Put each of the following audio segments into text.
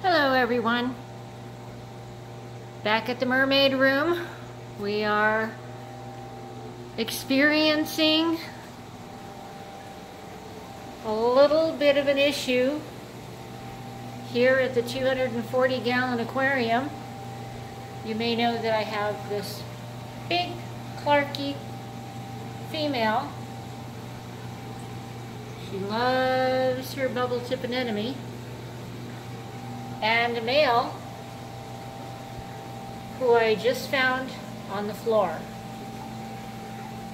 Hello everyone. Back at the Mermaid Room. We are experiencing a little bit of an issue here at the 240-gallon aquarium. You may know that I have this big Clarkie female. She loves her bubble tip anemone. And a male who I just found on the floor.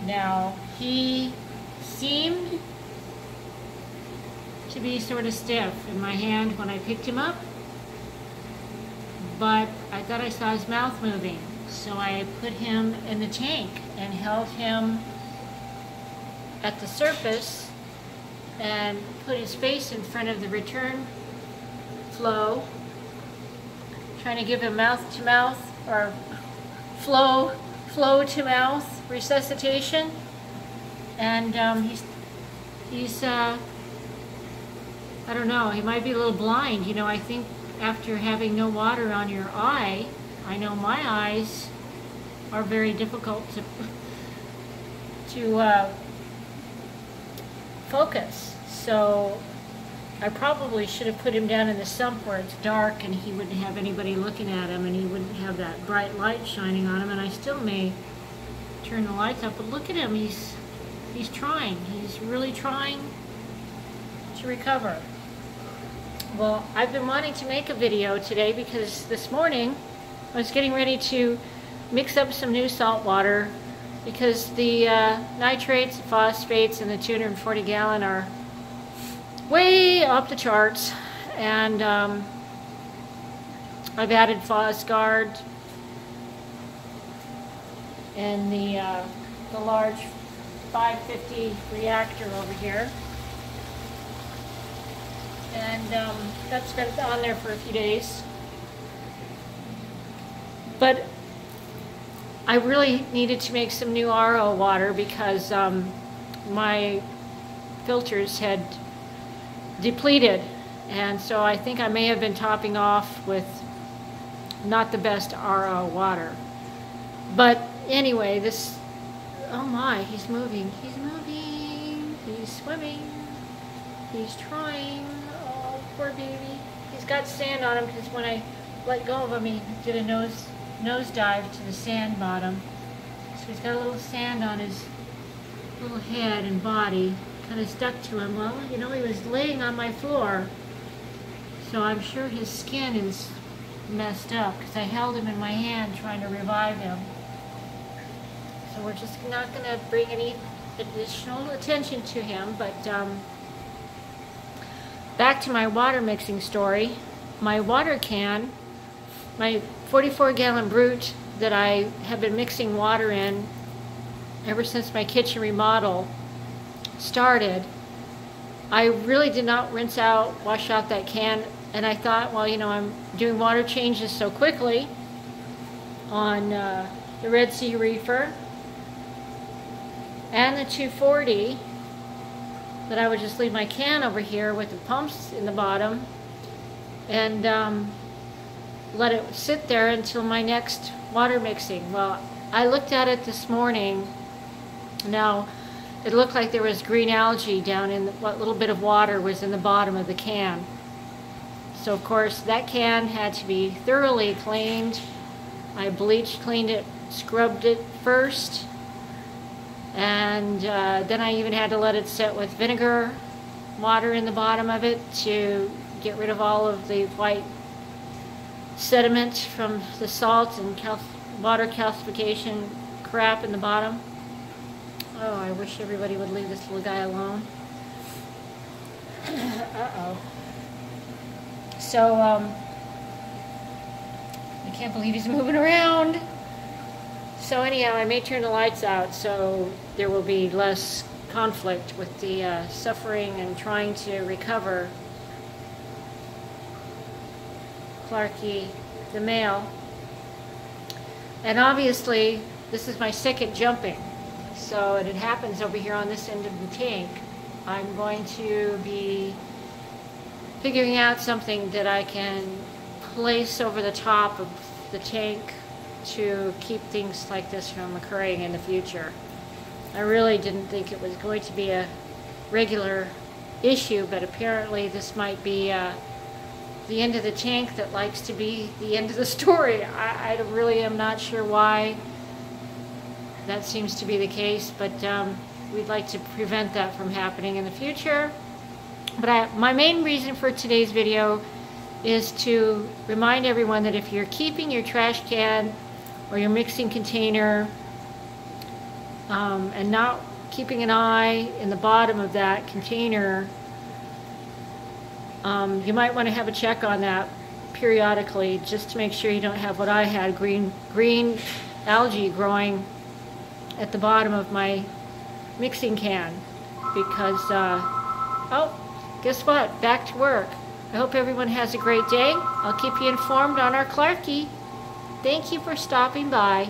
Now, he seemed to be sort of stiff in my hand when I picked him up, but I thought I saw his mouth moving, so I put him in the tank and held him at the surface and put his face in front of the return flow, trying to give him mouth-to-mouth or flow-to-mouth resuscitation. And he's I don't know, he might be a little blind. You know, I think after having no water on your eye, I know my eyes are very difficult to focus. So I probably should have put him down in the sump where it's dark and he wouldn't have anybody looking at him and he wouldn't have that bright light shining on him, and I still may turn the lights up. But look at him, he's trying. He's really trying to recover. Well, I've been wanting to make a video today because this morning I was getting ready to mix up some new salt water because the nitrates, phosphates in the 240-gallon are way off the charts, and I've added Phosguard in the large 550 reactor over here, and that's been on there for a few days. But I really needed to make some new RO water because my filters had depleted, and so I think I may have been topping off with not the best RO water. But anyway, this, oh my, he's moving, he's swimming, he's trying. Oh, poor baby. He's got sand on him because when I let go of him, he did a nose dive to the sand bottom. So he's got a little sand on his little head and body, kind of stuck to him. Well, you know, he was laying on my floor, so I'm sure his skin is messed up because I held him in my hand trying to revive him. So we're just not going to bring any additional attention to him. But back to my water mixing story. My water can, my 44-gallon Brute that I have been mixing water in ever since my kitchen remodel started, I really did not wash out that can, and I thought, well, you know, I'm doing water changes so quickly on the Red Sea Reefer and the 240 that I would just leave my can over here with the pumps in the bottom and let it sit there until my next water mixing. Well, I looked at it this morning. Now, it looked like there was green algae down in what little bit of water was in the bottom of the can. So of course that can had to be thoroughly cleaned. I bleached, cleaned it, scrubbed it first, and then I even had to let it sit with vinegar water in the bottom of it to get rid of all of the white sediment from the salt and water calcification crap in the bottom. Oh, I wish everybody would leave this little guy alone. Uh-oh. So, I can't believe he's moving around. So anyhow, I may turn the lights out so there will be less conflict with the suffering and trying to recover Clarkie, the male. And obviously, this is my second jumping. So it happens over here on this end of the tank. I'm going to be figuring out something that I can place over the top of the tank to keep things like this from occurring in the future. I really didn't think it was going to be a regular issue, but apparently this might be the end of the tank that likes to be the end of the story. I really am not sure why that seems to be the case, but we'd like to prevent that from happening in the future. But my main reason for today's video is to remind everyone that if you're keeping your trash can or your mixing container and not keeping an eye in the bottom of that container, you might want to have a check on that periodically, just to make sure you don't have what I had, green algae growing at the bottom of my mixing can. Because, oh, guess what? Back to work. I hope everyone has a great day. I'll keep you informed on our Clarkie. Thank you for stopping by.